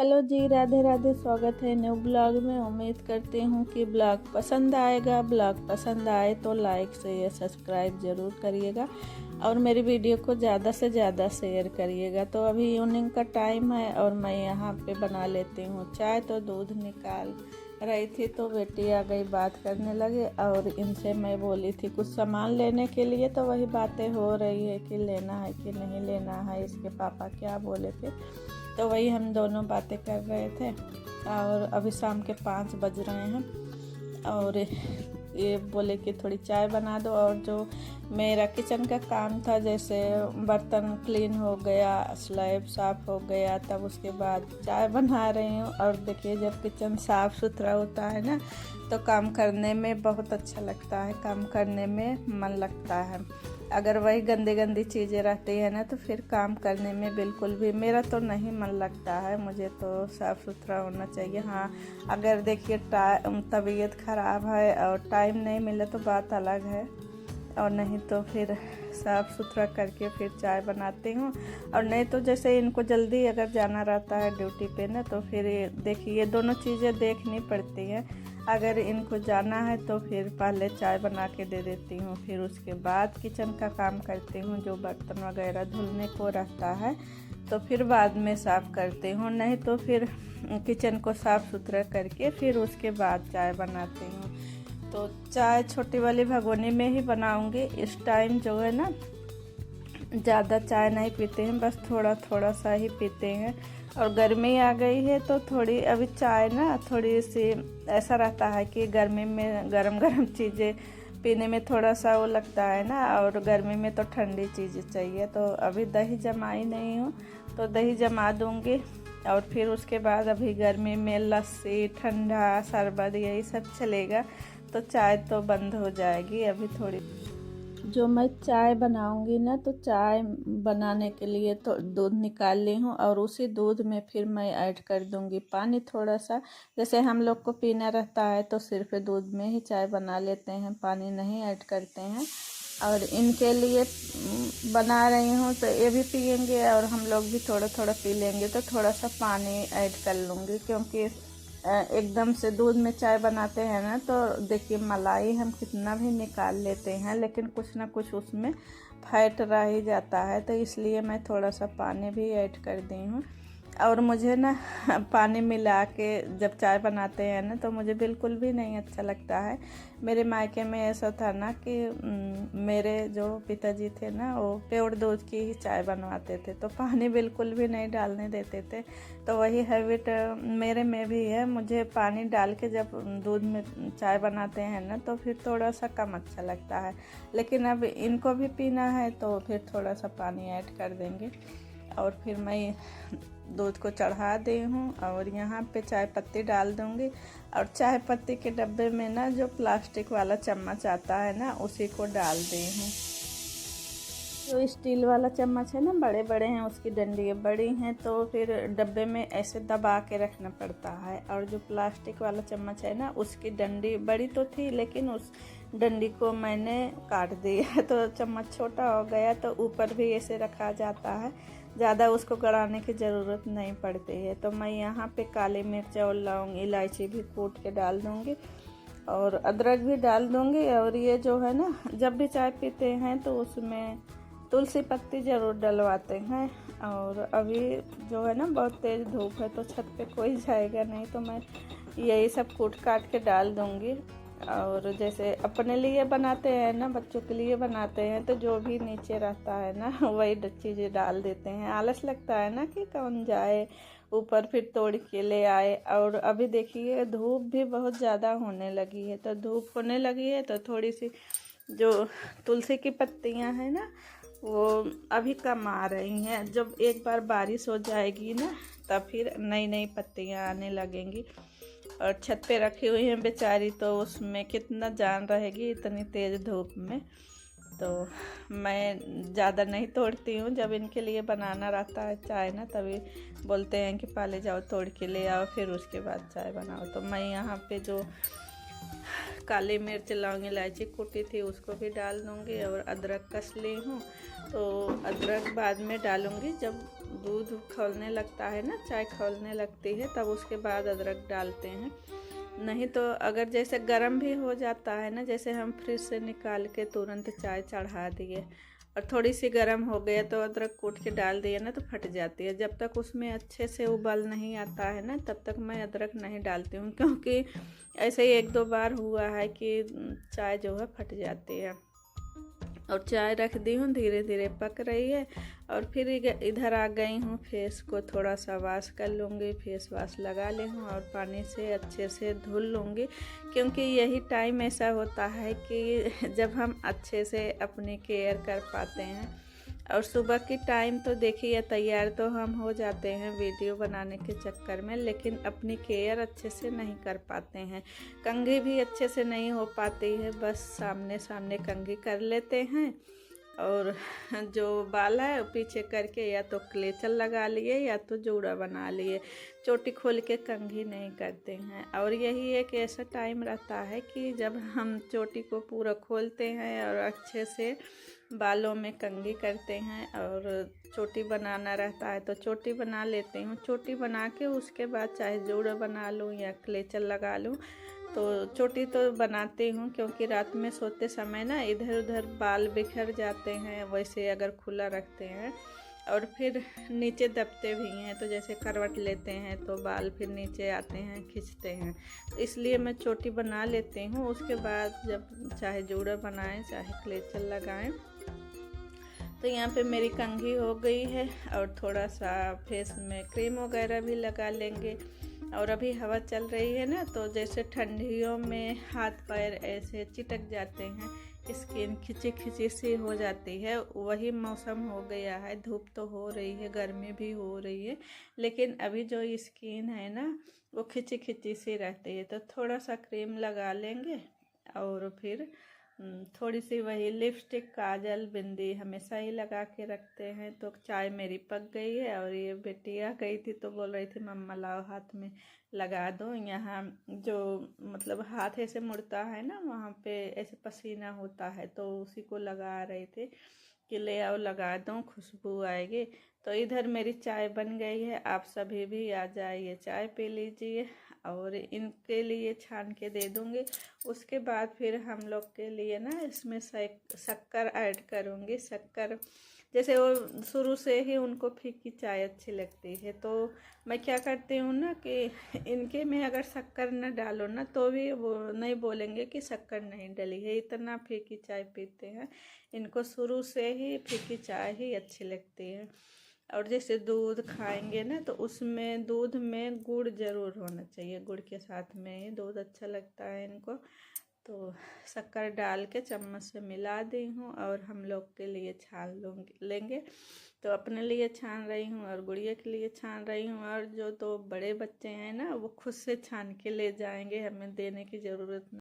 Hello जी, राधे राधे। स्वागत है new blog में। उम्मीद करती हूँ कि ब्लॉग पसंद आएगा। ब्लॉग पसंद आए तो लाइक शेयर सब्सक्राइब ज़रूर करिएगा और मेरी वीडियो को ज़्यादा से ज़्यादा शेयर करिएगा। तो अभी इवनिंग का टाइम है और मैं यहाँ पे बना लेती हूँ चाय। तो दूध निकाल रही थी तो बेटी आ गई, बात करने लगे और इनसे मैं बोली थी कुछ सामान लेने के लिए। तो वही बातें हो रही है कि लेना है कि नहीं लेना है, इसके पापा क्या बोले थे। तो वही हम दोनों बातें कर रहे थे और अभी शाम के 5 बज रहे हैं और ये बोले कि थोड़ी चाय बना दो। और जो मेरा किचन का काम था, जैसे बर्तन क्लीन हो गया, स्लैब साफ़ हो गया, तब उसके बाद चाय बना रही हूँ। और देखिए, जब किचन साफ़ सुथरा होता है ना तो काम करने में बहुत अच्छा लगता है, काम करने में मन लगता है। अगर वही गंदी गंदी चीज़ें रहती है ना तो फिर काम करने में बिल्कुल भी मेरा तो नहीं मन लगता है। मुझे तो साफ़ सुथरा होना चाहिए। हाँ, अगर देखिए तबीयत ख़राब है और टाइम नहीं मिले तो बात अलग है, और नहीं तो फिर साफ़ सुथरा करके फिर चाय बनाती हूँ। और नहीं तो जैसे इनको जल्दी अगर जाना रहता है ड्यूटी पे ना तो फिर देखिए ये दोनों चीज़ें देखनी पड़ती हैं। अगर इनको जाना है तो फिर पहले चाय बना के दे देती हूँ, फिर उसके बाद किचन का काम करती हूँ। जो बर्तन वगैरह धुलने को रहता है तो फिर बाद में साफ़ करती हूँ, नहीं तो फिर किचन को साफ़ सुथरा करके फिर उसके बाद चाय बनाती हूँ। तो चाय छोटी वाली भगोनी में ही बनाऊंगी। इस टाइम जो है ना ज़्यादा चाय नहीं पीते हैं, बस थोड़ा थोड़ा सा ही पीते हैं। और गर्मी आ गई है तो थोड़ी अभी चाय ना थोड़ी सी ऐसा रहता है कि गर्मी में गरम गरम चीज़ें पीने में थोड़ा सा वो लगता है ना, और गर्मी में तो ठंडी चीज़ें चाहिए। तो अभी दही जमाई नहीं हूँ तो दही जमा दूँगी और फिर उसके बाद अभी गर्मी में लस्सी, ठंडा शरबत यही सब चलेगा, तो चाय तो बंद हो जाएगी। अभी थोड़ी जो मैं चाय बनाऊंगी ना तो चाय बनाने के लिए तो दूध निकाल ली हूँ और उसी दूध में फिर मैं ऐड कर दूंगी पानी थोड़ा सा। जैसे हम लोग को पीना रहता है तो सिर्फ दूध में ही चाय बना लेते हैं, पानी नहीं ऐड करते हैं। और इनके लिए बना रही हूँ तो ये भी पियेंगे और हम लोग भी थोड़ा थोड़ा पी लेंगे, तो थोड़ा सा पानी ऐड कर लूँगी। क्योंकि एकदम से दूध में चाय बनाते हैं ना तो देखिए मलाई हम कितना भी निकाल लेते हैं लेकिन कुछ ना कुछ उसमें फैट रह ही जाता है, तो इसलिए मैं थोड़ा सा पानी भी ऐड कर दी हूँ। और मुझे ना पानी मिला के जब चाय बनाते हैं ना तो मुझे बिल्कुल भी नहीं अच्छा लगता है। मेरे मायके में ऐसा था ना कि मेरे जो पिताजी थे ना वो प्योर दूध की ही चाय बनवाते थे, तो पानी बिल्कुल भी नहीं डालने देते थे। तो वही हैबिट मेरे में भी है, मुझे पानी डाल के जब दूध में चाय बनाते हैं ना तो फिर थोड़ा सा कम अच्छा लगता है। लेकिन अब इनको भी पीना है तो फिर थोड़ा सा पानी ऐड कर देंगे। और फिर मैं दूध को चढ़ा दी हूँ और यहाँ पे चाय पत्ती डाल दूँगी। और चाय पत्ती के डब्बे में ना जो प्लास्टिक वाला चम्मच आता है ना उसी को डाल दी हूँ। जो स्टील वाला चम्मच है ना, बड़े बड़े हैं, उसकी डंडी बड़ी हैं तो फिर डब्बे में ऐसे दबा के रखना पड़ता है। और जो प्लास्टिक वाला चम्मच है ना उसकी डंडी बड़ी तो थी लेकिन उस डंडी को मैंने काट दिया तो चम्मच छोटा हो गया, तो ऊपर भी ऐसे रखा जाता है, ज़्यादा उसको गड़ाने की ज़रूरत नहीं पड़ती है। तो मैं यहाँ पे काली मिर्च और लौंग इलायची भी कूट के डाल दूँगी और अदरक भी डाल दूँगी। और ये जो है ना जब भी चाय पीते हैं तो उसमें तुलसी पत्ती ज़रूर डलवाते हैं। और अभी जो है ना बहुत तेज़ धूप है तो छत पे कोई जाएगा नहीं, तो मैं यही सब कूट काट के डाल दूँगी। और जैसे अपने लिए बनाते हैं ना, बच्चों के लिए बनाते हैं तो जो भी नीचे रहता है ना वही चीज़ें डाल देते हैं। आलस लगता है ना कि कौन जाए ऊपर फिर तोड़ के ले आए। और अभी देखिए धूप भी बहुत ज़्यादा होने लगी है, तो धूप होने लगी है तो थोड़ी सी जो तुलसी की पत्तियां हैं ना वो अभी कम आ रही हैं। जब एक बार बारिश हो जाएगी ना तब फिर नई नई पत्तियां आने लगेंगी। और छत पे रखी हुई हैं बेचारी तो उसमें कितना जान रहेगी इतनी तेज़ धूप में। तो मैं ज़्यादा नहीं तोड़ती हूँ, जब इनके लिए बनाना रहता है चाय ना तभी बोलते हैं कि पहले जाओ तोड़ के ले आओ फिर उसके बाद चाय बनाओ। तो मैं यहाँ पे जो काली मिर्च लौंग इलायची कूटी थी उसको भी डाल दूँगी और अदरक कस ली हूँ, तो अदरक बाद में डालूँगी जब दूध खौलने लगता है ना, चाय खौलने लगती है, तब उसके बाद अदरक डालते हैं। नहीं तो अगर जैसे गर्म भी हो जाता है ना, जैसे हम फ्रिज से निकाल के तुरंत चाय चढ़ा दिए और थोड़ी सी गर्म हो गया तो अदरक कूट के डाल दिए ना, तो फट जाती है। जब तक उसमें अच्छे से उबाल नहीं आता है ना, तब तक मैं अदरक नहीं डालती हूँ, क्योंकि ऐसे ही 1-2 बार हुआ है कि चाय जो है फट जाती है। और चाय रख दी हूँ, धीरे धीरे पक रही है। और फिर इधर आ गई हूँ, फेस को थोड़ा सा वॉश कर लूँगी, फेस वॉश लगा ले हूँ और पानी से अच्छे से धुल लूँगी, क्योंकि यही टाइम ऐसा होता है कि जब हम अच्छे से अपनी केयर कर पाते हैं। और सुबह की टाइम तो देखिए तैयार तो हम हो जाते हैं वीडियो बनाने के चक्कर में, लेकिन अपनी केयर अच्छे से नहीं कर पाते हैं। कंघी भी अच्छे से नहीं हो पाती है, बस सामने सामने कंघी कर लेते हैं और जो बाल है पीछे करके या तो क्लेचर लगा लिए या तो जूड़ा बना लिए, चोटी खोल के कंघी नहीं करते हैं। और यही एक ऐसा टाइम रहता है कि जब हम चोटी को पूरा खोलते हैं और अच्छे से बालों में कंघी करते हैं और चोटी बनाना रहता है तो चोटी बना लेती हूँ। चोटी बना के उसके बाद चाहे जूड़ा बना लूँ या क्लेचर लगा लूँ, तो चोटी तो बनाती हूँ, क्योंकि रात में सोते समय ना इधर उधर बाल बिखर जाते हैं, वैसे अगर खुला रखते हैं और फिर नीचे दबते भी हैं, तो जैसे करवट लेते हैं तो बाल फिर नीचे आते हैं, खींचते हैं, तो इसलिए मैं चोटी बना लेती हूँ। उसके बाद जब चाहे जूड़ा बनाएं चाहे क्लेचर लगाएं। तो यहाँ पे मेरी कंघी हो गई है और थोड़ा सा फेस में क्रीम वगैरह भी लगा लेंगे। और अभी हवा चल रही है ना, तो जैसे ठंडियों में हाथ पैर ऐसे चिटक जाते हैं, स्किन खिंची खिंची सी हो जाती है, वही मौसम हो गया है। धूप तो हो रही है, गर्मी भी हो रही है, लेकिन अभी जो स्किन है ना वो खिंची खिंची सी रहती है। तो थोड़ा सा क्रीम लगा लेंगे और फिर थोड़ी सी वही लिपस्टिक, काजल, बिंदी हमेशा ही लगा के रखते हैं। तो चाय मेरी पक गई है और ये बेटिया गई थी तो बोल रही थी मम्मा लाओ हाथ में लगा दो। यहाँ जो मतलब हाथ ऐसे मुड़ता है ना, वहाँ पे ऐसे पसीना होता है, तो उसी को लगा रहे थे कि ले आओ लगा दो, खुशबू आएगी। तो इधर मेरी चाय बन गई है, आप सभी भी आ जाइए चाय पी लीजिए। और इनके लिए छान के दे दूँगी। उसके बाद फिर हम लोग के लिए ना इसमें शक्कर ऐड करूँगी। शक्कर जैसे वो शुरू से ही उनको फीकी चाय अच्छी लगती है, तो मैं क्या करती हूँ ना कि इनके में अगर शक्कर न डालो ना तो भी वो नहीं बोलेंगे कि शक्कर नहीं डली है, इतना फीकी चाय पीते हैं। इनको शुरू से ही फीकी चाय ही अच्छी लगती है। और जैसे दूध खाएंगे ना तो उसमें दूध में गुड़ ज़रूर होना चाहिए, गुड़ के साथ में ही दूध अच्छा लगता है इनको। तो शक्कर डाल के चम्मच से मिला दी हूँ और हम लोग के लिए छान लेंगे। तो अपने लिए छान रही हूँ और गुड़िया के लिए छान रही हूँ। और जो तो बड़े बच्चे हैं ना वो खुद से छान के ले जाएंगे, हमें देने की ज़रूरत नहीं।